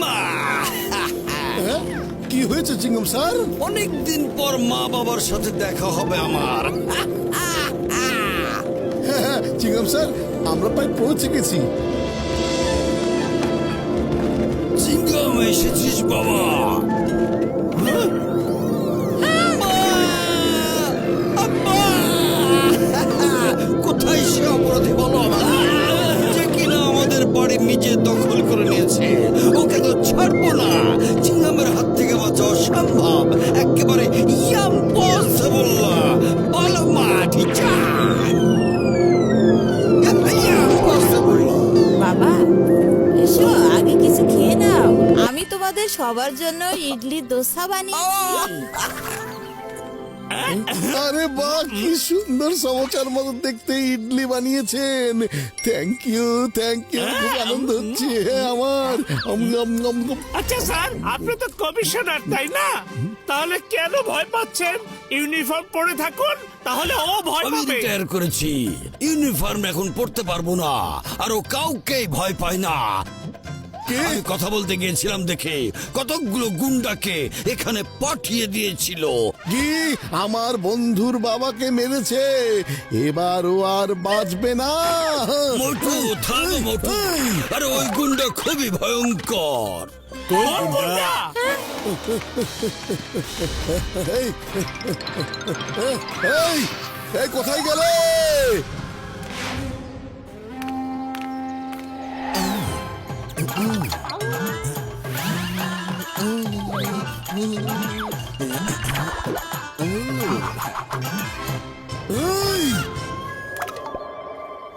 মা। কি হয়েছে চিঙ্গম স্যার? অনেকদিন পর মা বাবার সাথে দেখা হবে আমার। হ্যাঁ চিঙ্গম স্যার, আমরা প্রায় পৌঁছে গেছি। চিঙ্গম, এসেছিস বাবা? কোথায় সে অপরাধী বলো আমার, যে কিনা আমাদের বাড়ি নিজে দখল করে নিয়েছে? ওকে তো ছাড়বো না। চিঙ্গমের হাত থেকে বাঁচা অসম্ভব, একেবারে ইম্পসিবল। বলো মা, ঠিক বাবা এসো, আগে কিছু খেয়ে নাও। আমি তোমাদের সবার জন্য ইডলি দোসা বানিয়েছি। আরে বাহ, কি সুন্দর সমোচার মতো দেখতে ইডলি বানিয়েছেন। থ্যাংক ইউ, খুব আনন্দ হচ্ছে আমার। আচ্ছা স্যার, আপনি তো কমিশনার তাই না? তাহলে কেন ভয় পাচ্ছেন? ইউনিফর্ম পরে থাকুন, তাহলে ও ভয় আমি পাবে। রিটায়ার করেছি, ইউনিফর্ম এখন পড়তে পারবো না, আর ও কাউকেই ভয় পায় না। আমি কথা বলতে গিয়েছিলাম দেখে কতগুলো গুন্ডাকে এখানে পাঠিয়ে দিয়েছিল। কি আমার বন্ধুর বাবাকে মেরেছে, এবার ও আর বাঁচবে না। মোটু, থামো মোটু। আরে ওই গুন্ডা খুবই ভয়ঙ্কর। কোন গুন্ডা? এই, এই, এই কোথায় গেলে?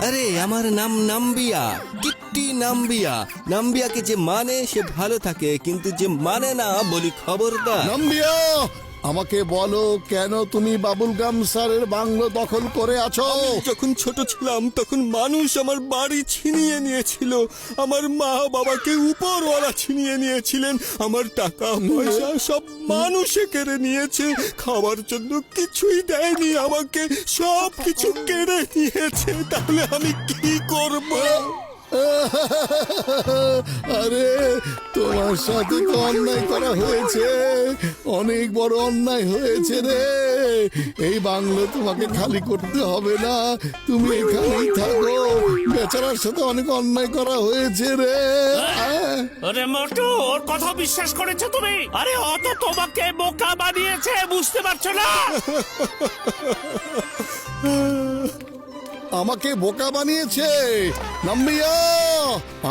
আরে আমার নাম নাম্বিয়া, কিট্টি নাম্বিয়া। নাম্বিয়াকে যে মানে সে ভালো থাকে, কিন্তু যে মানে না বলি খবরদার। নাম্বিয়া, আমাকে বলো কেন তুমি বাবুল গাম স্যারের বাংলো দখল করে আছো? যখন ছোট ছিলাম তখন মানুষ আমার বাড়ি ছিনিয়ে নিয়েছিল, আমার মা বাবাকে উপরওয়ালা ছিনিয়ে নিয়েছিলেন, আমার টাকা পয়সা সব মানুষে কেড়ে নিয়েছে, খাওয়ার জন্য কিছুই দেয়নি আমাকে, সব কিছু কেড়ে নিয়েছে। তাহলে আমি কি করব? আরে তোমার সাথে তো অন্যায় করা হয়েছে, অনেক বড় অন্যায় হয়েছে রে। এই বাংলো তোমাকে খালি করতে হবে না, তুমি এখানেই থাকো। বেচারার সাথে অনেক অন্যায় করা হয়েছে রে। আরে মোটু, ওর কথা বিশ্বাস করেছো তুমি? আরে ও তো তোমাকে বোকা বানিয়েছে, বুঝতে পারছো না? আমাকে বোকা বানিয়েছে? নাম্বিয়া,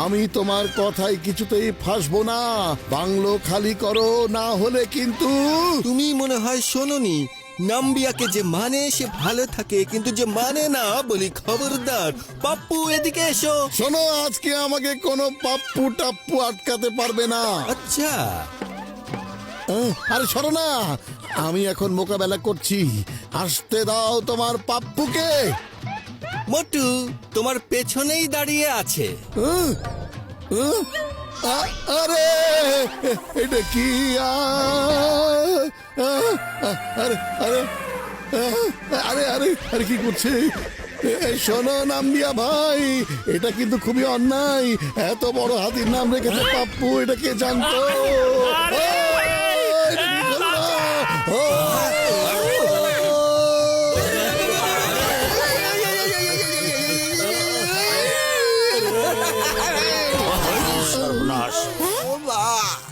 আমি তোমার কথায় কিছুতেই ফাঁসবো না। বাংলো খালি করো, না হলে কিন্তু। তুমি মনে হয় শোনোনি, নাম্বিয়াকে যে মানে সে ভালো থাকে, কিন্তু যে মানে না বলি খবরদার। পাপ্পু এদিকে এসো। শোনো, আজকে আমাকে কোনো পাপ্পু টাপ্পু আটকাতে পারবে না। আচ্ছা, আরে সরো না, আমি এখন মোকাবেলা করছি। আসতে দাও তোমার পাপ্পুকে। মোটু তোমার পেছনেই দাঁড়িয়ে আছে। আরে এটা কি? আরে আরে আরে আরে আরে কি করছে? শোনো নাম্বিয়া ভাই, এটা কিন্তু খুবই অন্যায়। এত বড় হাতির নাম রেখেছে পাপ্পু, এটা কে জানতো? এটা কি করলো?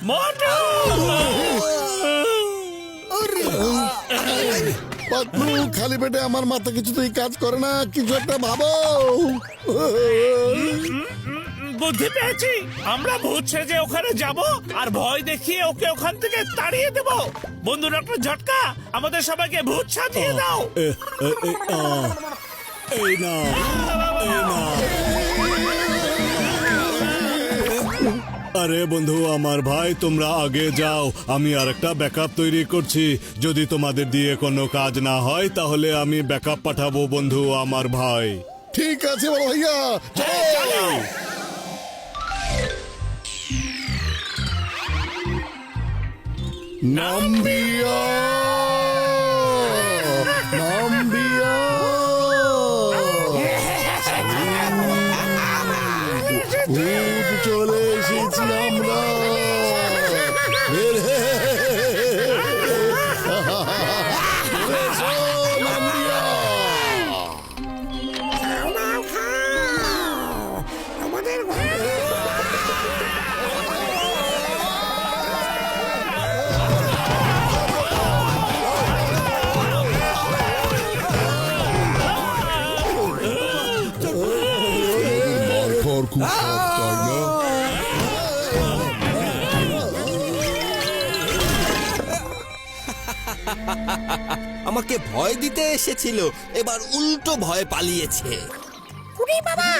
মোটু! পাতলু, খালি পেটে আমার মাথা কিছুতেই কাজ করে না, কিছু একটা ভাবো। বুদ্ধি পেয়েছি, আমরা ভূত সেজে ওখানে যাব আর ভয় দেখিয়ে ওকে ওখান থেকে তাড়িয়ে দেব। বন্ধু ডক্টর ঝটকা, আমাদের সবাইকে ভূত সাজিয়ে দাও। এই না, এই না। আরে বন্ধু আমার ভাই, তোমরা আগে যাও, আমি আর একটা ব্যাকআপ তৈরি করছি। যদি তোমাদের দিয়ে কোনো কাজ না হয় তাহলে আমি ব্যাকআপ পাঠাবো বন্ধু আমার ভাই। ঠিক আছে বড় ভাইয়া, চলো। নাম্বিয়া, নাম্বিয়া, চলে এসেছি আমরা। আমাকে ভয় দিতে এসেছিল, এবার উল্টো ভয় পালিয়েছে। ওরে বাবা,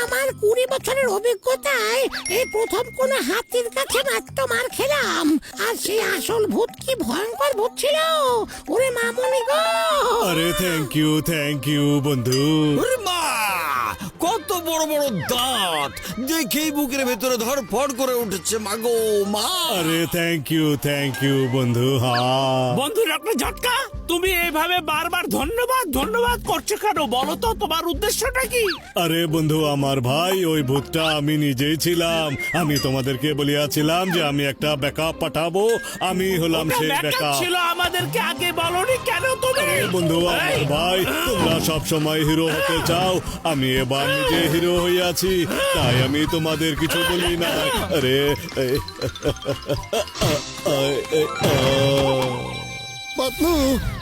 আমার 20 বছরের অভিজ্ঞতায় এই প্রথম কোন হাতির কাছে মাত্র মার খেলাম। আর সেই আসল ভূত কি ভয়ঙ্কর ভূত ছিল! ওরে মামুনি গো! আরে থ্যাংক ইউ বন্ধু। ওরে মা, কত বড় বড় দাঁত! দেখেই বুকের ভেতরে ধড়ফড় করে উঠেছে মাগো মা। আরে থ্যাংক ইউ বন্ধু। হ্যাঁ বন্ধু ডক্টর ঝটকা, তুমি এইভাবে বারবার ধন্যবাদ করছো কেন? বলো তো তোমার উদ্দেশ্যটা কি? আরে বন্ধু আমার ভাই, ওই ভূতটা আমি নিজেই ছিলাম। আমি তোমাদেরকে বলিয়াছিলাম যে আমি একটা ব্যাকআপ পাঠাবো। আমি হলাম ওটা সেই backup ব্যাকআপ। ছিল, আমাদেরকে আগে বলনি কেন তুমি? আরে বন্ধু আমার এই, ভাই, তোমরা সব সময় হিরো হতে চাও, আমি এবার নিজে হিরো হইয়াছি, তাই আমি তোমাদের কিছু বলি না। আরে পাতলু,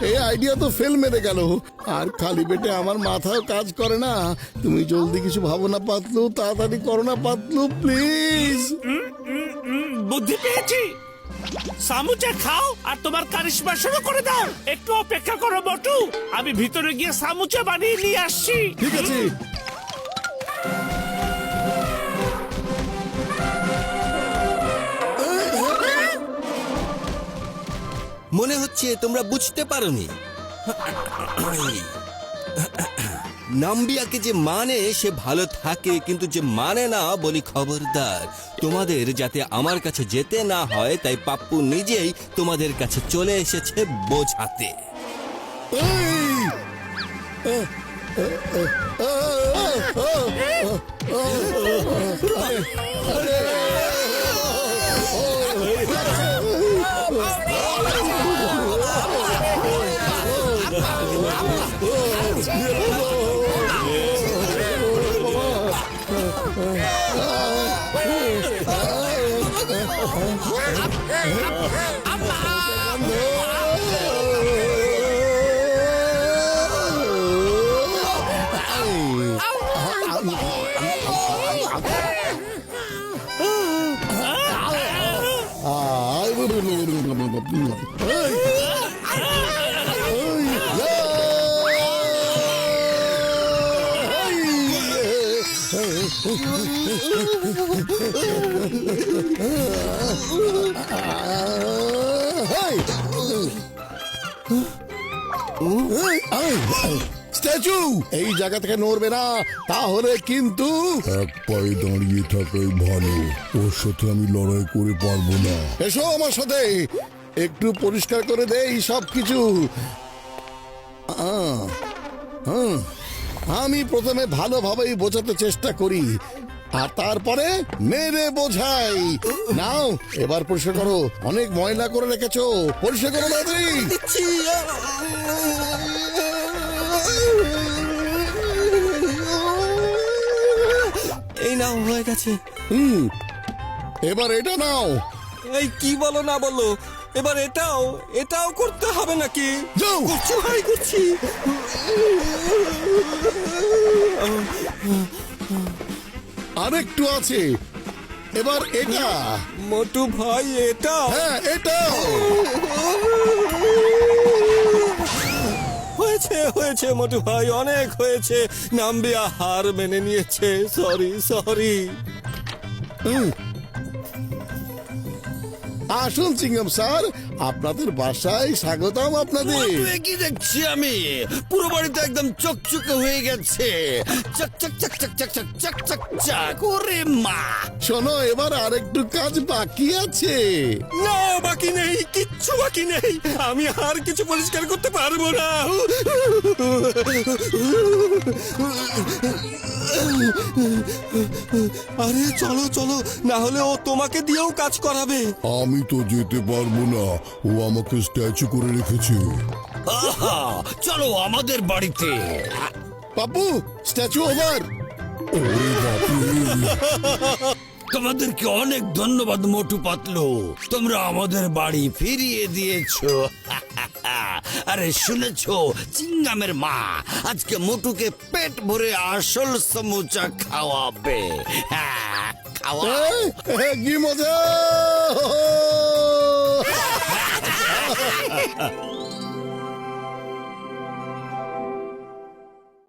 এই আইডিয়া তো ফেল মেরে গেল। আর খালি পেটে আমার মাথাও কাজ করে না। তুমি জলদি কিছু ভাবো না পাতলু, তাড়াতাড়ি করো না পাতলু, প্লিজ। বুদ্ধি পেয়েছি। সামুচা খাও আর তোমার কারিশমা শুরু করে দাও। একটু অপেক্ষা করো মোটু, আমি ভিতরে গিয়ে সামুচা বানিয়ে নিয়ে আসছি। ঠিক আছে। মনে হচ্ছে তোমরা বুঝতে পারোনি। নাম্বিয়াকে যে মানে সে ভালো থাকে, কিন্তু যে মানে না, বলি খবরদার। তোমাদের যাতে আমার কাছে যেতে না হয়, তাই পাপ্পু নিজেই তোমাদের কাছে চলে এসেছে বোঝাতে। স্ট্যাচু, এই জায়গা থেকে নড়বে না, তাহলে কিন্তু এক পায়ে দাঁড়িয়ে থাকাই ভালো। ওর সাথে আমি লড়াই করে পারবো না। এসো আমার সাথে, একটু পরিষ্কার করে দেই সবকিছু। আমি প্রথমে ভালোভাবেই বোঝাতে চেষ্টা করি, আর তারপরে মেরে বোঝাই। নাও এবার পরিষ্কার করো, অনেক ময়লা করে রেখেছো, পরিষ্কার করো তাড়াতাড়ি। এই নাও, হয়ে গেছে। এবার এটা নাও। এই কি বলো না বলো, এবার এটাও করতে হবে নাকি? যাও। করছি ভাই, করছি। আরেকটু আছে, এবার এটা। মোটু ভাই, এটা হ্যাঁ, এটা হয়েছে মোটু ভাই, অনেক হয়েছে। নাম্বিয়া হার মেনে নিয়েছে। সরি। আসুন চিংগাম স্যার, আপনাদের বাসায় স্বাগতম আপনাদের। কি দেখছি আমি, পুরো বাড়িতে একদম চকচকে হয়ে গেছে। চক চক চক চক চক চক চক চক চক। ওরে মা! শোনো, এবার আরেকটু কাজ বাকি আছে। না, বাকি নেই, কিচ্ছু বাকি নেই। আমি আর কিছু পরিষ্কার করতে পারবো না। আরে চলো, না হলে ও তোমাকে দিয়েও কাজ করাবে। আমি তো যেতে পারবো না, ও আমাকে স্ট্যাচু করে রেখেছে। আহা, চলো আমাদের বাড়িতে। Pappu, statue over. তোমাদেরকে অনেক ধন্যবাদ মোটু পাতলু, তোমরা আমাদের বাড়ি ফিরিয়ে দিয়েছো। আরে শুনেছো, চিংগামের মা আজকে মোটুকে পেট ভরে আসল সমুচা খাওয়াবে। হ্যাঁ, খাওয়া। কি মজা!